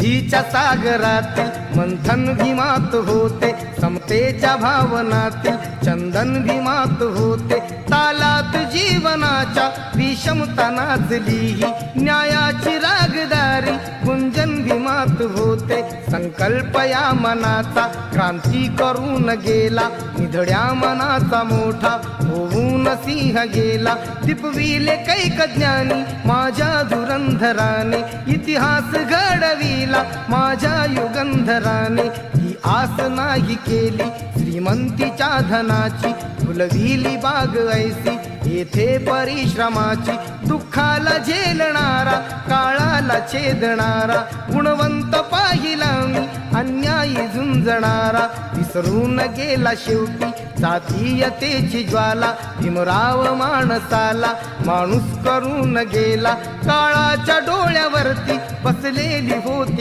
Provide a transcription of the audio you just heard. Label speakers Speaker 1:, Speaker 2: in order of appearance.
Speaker 1: बुद्धीच्या सागरातील मंथन भीमात होते, समतेच्या भावनातील चंदन भीमात होते, तालात जीवनाच्या विषमता नाचली, न्यायाची रागदारी गुंजन भीमात होते। संकल्प या मनाचा क्रांती करून गेला, निधड्या मनाचा मोठा होऊन सिंह गेला। दिपविले कैक ज्ञानी माझ्या धुरंधराने, इतिहास घडविला माझ्या युगंधराने। ही आस नाही केली श्रीमंतीच्या धनाची, फुलविली बाग ऐसी येथे परिश्रमाची। दुःखाला झेलणारा काळाला छेदणारा, गुणवंत पाहिला मी अन्यायी झुंजणारा। विसरून गेला शेवटी जातीयतेची ज्वाला, भीमराव माणसाला माणूस करून गेला। काळाच्या डोळ्यावरती बसलेली होती